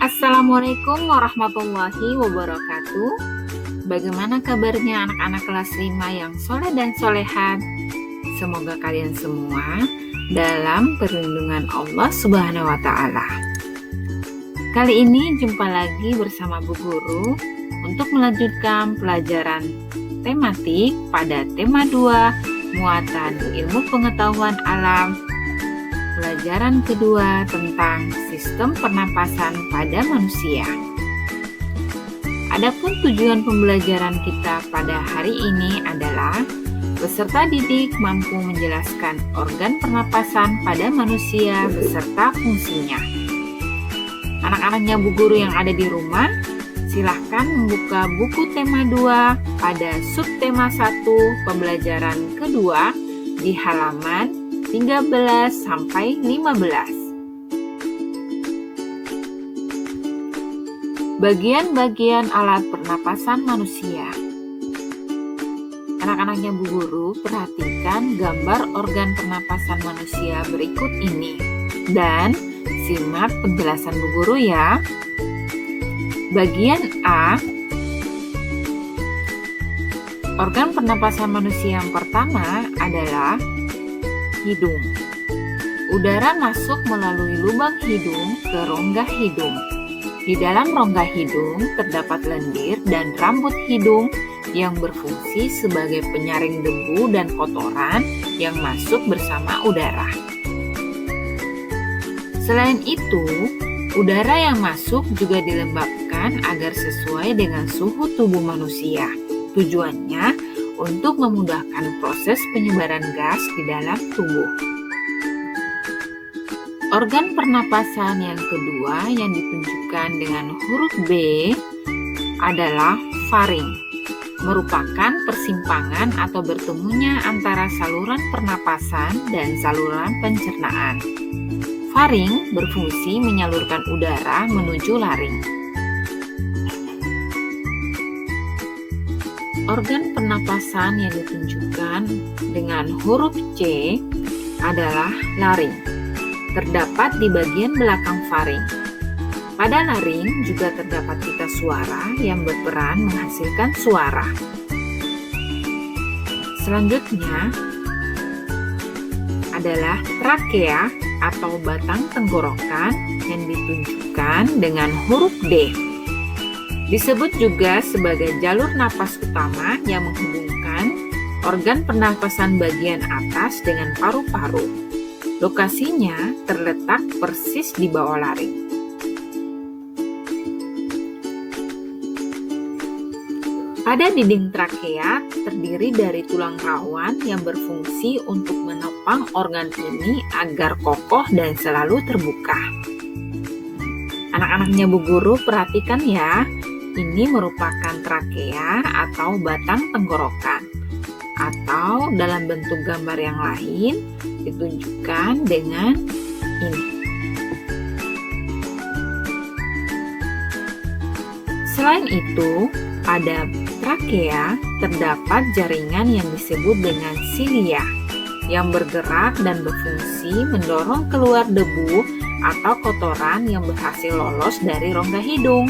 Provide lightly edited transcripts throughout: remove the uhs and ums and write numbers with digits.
Assalamualaikum warahmatullahi wabarakatuh. Bagaimana kabarnya anak-anak kelas 5 yang soleh dan solehat? Semoga kalian semua dalam perlindungan Allah Subhanahu wa Ta'ala. Kali ini jumpa lagi bersama Bu Guru untuk melanjutkan pelajaran tematik pada tema 2, muatan ilmu pengetahuan alam. Pelajaran kedua tentang sistem pernapasan pada manusia. Adapun tujuan pembelajaran kita pada hari ini adalah peserta didik mampu menjelaskan organ pernapasan pada manusia beserta fungsinya. Anak-anaknya Bu Guru yang ada di rumah, silahkan membuka buku tema 2 pada subtema 1 pembelajaran kedua di halaman 13 sampai 15. Bagian-bagian alat pernapasan manusia. Anak-anaknya Bu Guru, perhatikan gambar organ pernapasan manusia berikut ini dan simak penjelasan Bu Guru ya. Bagian A, organ pernapasan manusia yang pertama adalah hidung. Udara masuk melalui lubang hidung ke rongga hidung. Di dalam rongga hidung terdapat lendir dan rambut hidung yang berfungsi sebagai penyaring debu dan kotoran yang masuk bersama udara. Selain itu, udara yang masuk juga dilembabkan agar sesuai dengan suhu tubuh manusia. Tujuannya untuk memudahkan proses penyebaran gas di dalam tubuh. Organ pernapasan yang kedua yang ditunjukkan dengan huruf B adalah faring, merupakan persimpangan atau bertemunya antara saluran pernapasan dan saluran pencernaan. Faring berfungsi menyalurkan udara menuju laring. Organ pernapasan yang ditunjukkan dengan huruf C adalah laring. Terdapat di bagian belakang faring. Pada laring juga terdapat pita suara yang berperan menghasilkan suara. Selanjutnya adalah trakea atau batang tenggorokan yang ditunjukkan dengan huruf D. Disebut juga sebagai jalur napas utama yang menghubungkan organ pernapasan bagian atas dengan paru-paru. Lokasinya terletak persis di bawah laring. Pada dinding trakea terdiri dari tulang rawan yang berfungsi untuk menopang organ ini agar kokoh dan selalu terbuka. Anak-anaknya Bu Guru, perhatikan ya. Ini merupakan trakea atau batang tenggorokan, atau dalam bentuk gambar yang lain ditunjukkan dengan ini. Selain itu, pada trakea terdapat jaringan yang disebut dengan silia yang bergerak dan berfungsi mendorong keluar debu atau kotoran yang berhasil lolos dari rongga hidung.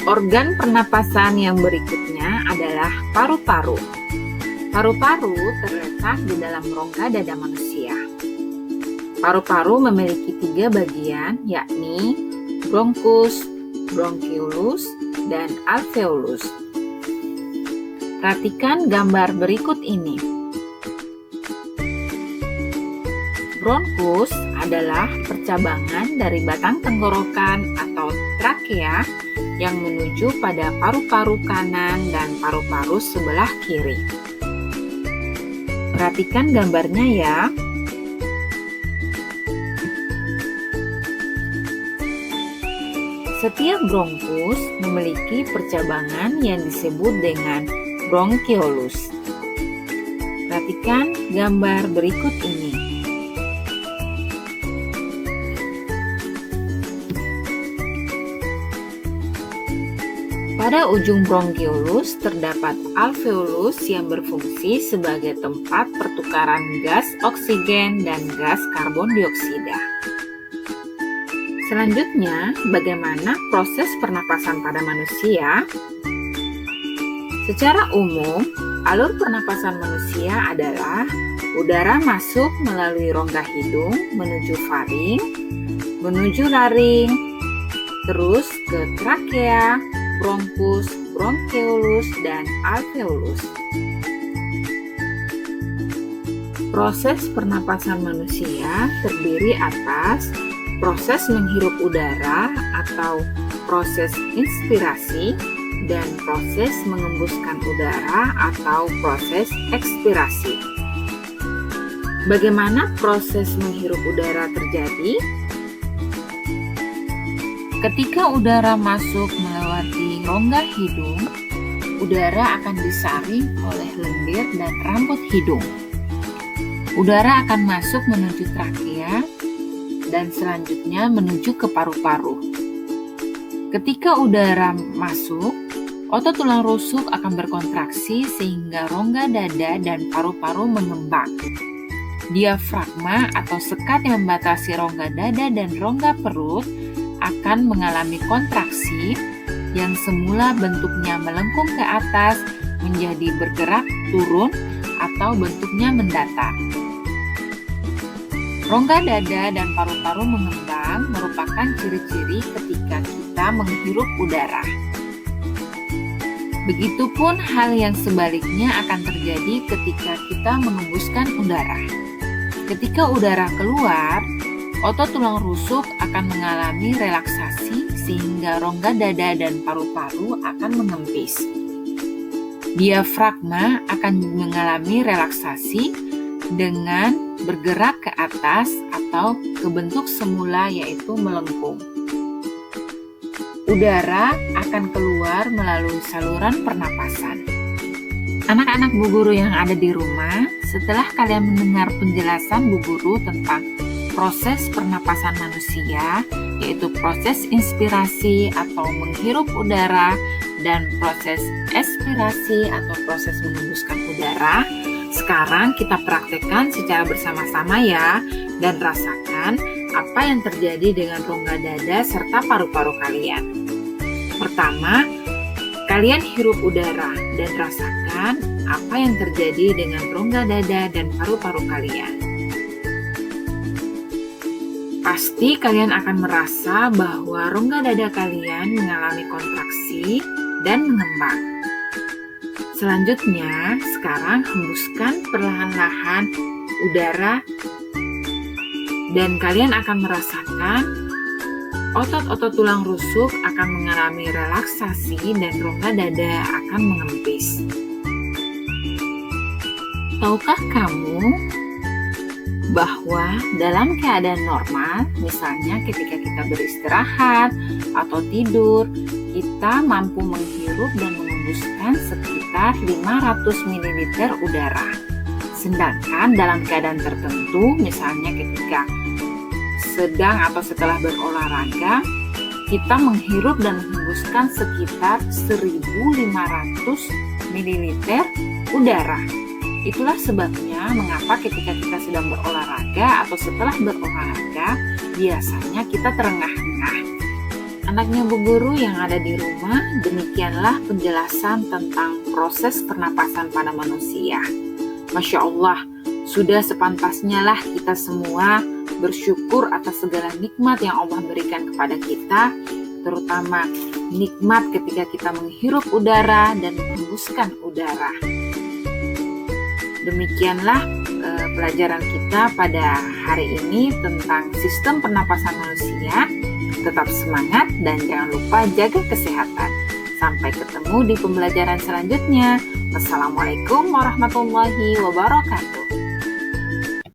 Organ pernapasan yang berikutnya adalah paru-paru. Paru-paru terletak di dalam rongga dada manusia. Paru-paru memiliki 3 bagian, yakni bronkus, bronkiolus, dan alveolus. Perhatikan gambar berikut ini. Bronkus adalah percabangan dari batang tenggorokan atau trakea yang menuju pada paru-paru kanan dan paru-paru sebelah kiri. Perhatikan gambarnya ya. Setiap bronkus memiliki percabangan yang disebut dengan bronkiolus. Perhatikan gambar berikut ini. Pada ujung bronkiolus terdapat alveolus yang berfungsi sebagai tempat pertukaran gas oksigen dan gas karbon dioksida. Selanjutnya, bagaimana proses pernapasan pada manusia? Secara umum, alur pernapasan manusia adalah udara masuk melalui rongga hidung menuju faring, menuju laring, terus ke trakea, bronkus, bronkeolus, dan alveolus. Proses pernapasan manusia terdiri atas proses menghirup udara atau proses inspirasi dan proses mengembuskan udara atau proses ekspirasi. Bagaimana proses menghirup udara terjadi? Ketika udara masuk melewati rongga hidung, udara akan disaring oleh lendir dan rambut hidung. Udara akan masuk menuju trakea dan selanjutnya menuju ke paru-paru. Ketika udara masuk, otot tulang rusuk akan berkontraksi sehingga rongga dada dan paru-paru mengembang. Diafragma atau sekat yang membatasi rongga dada dan rongga perut akan mengalami kontraksi yang semula bentuknya melengkung ke atas menjadi bergerak turun atau bentuknya mendatar. Rongga dada dan paru-paru mengembang merupakan ciri-ciri ketika kita menghirup udara. Begitupun hal yang sebaliknya akan terjadi ketika kita mengembuskan udara. Ketika udara keluar, otot tulang rusuk akan mengalami relaksasi sehingga rongga dada dan paru-paru akan mengempis. Diafragma akan mengalami relaksasi dengan bergerak ke atas atau ke bentuk semula yaitu melengkung. Udara akan keluar melalui saluran pernapasan. Anak-anak Bu Guru yang ada di rumah, setelah kalian mendengar penjelasan Bu Guru tentang proses pernapasan manusia, yaitu proses inspirasi atau menghirup udara dan proses ekspirasi atau proses mengembuskan udara. Sekarang kita praktekkan secara bersama-sama ya, dan rasakan apa yang terjadi dengan rongga dada serta paru-paru kalian. Pertama, kalian hirup udara dan rasakan apa yang terjadi dengan rongga dada dan paru-paru kalian. Pasti kalian akan merasa bahwa rongga dada kalian mengalami kontraksi dan mengembang. Selanjutnya, sekarang hembuskan perlahan-lahan udara dan kalian akan merasakan otot-otot tulang rusuk akan mengalami relaksasi dan rongga dada akan mengempis. Tahukah kamu bahwa dalam keadaan normal, misalnya ketika kita beristirahat atau tidur, kita mampu menghirup dan mengembuskan sekitar 500 ml udara. Sedangkan dalam keadaan tertentu, misalnya ketika sedang atau setelah berolahraga, kita menghirup dan menghembuskan sekitar 1.500 ml udara. Itulah sebabnya mengapa ketika kita sedang berolahraga atau setelah berolahraga, biasanya kita terengah-engah. Anaknya Bu Guru yang ada di rumah, demikianlah penjelasan tentang proses pernapasan pada manusia. Masya Allah, sudah sepantasnya lah kita semua bersyukur atas segala nikmat yang Allah berikan kepada kita, terutama nikmat ketika kita menghirup udara dan menghembuskan udara. Demikianlah pelajaran kita pada hari ini tentang sistem pernapasan manusia. Tetap semangat dan jangan lupa jaga kesehatan. Sampai ketemu di pembelajaran selanjutnya. Wassalamualaikum warahmatullahi wabarakatuh.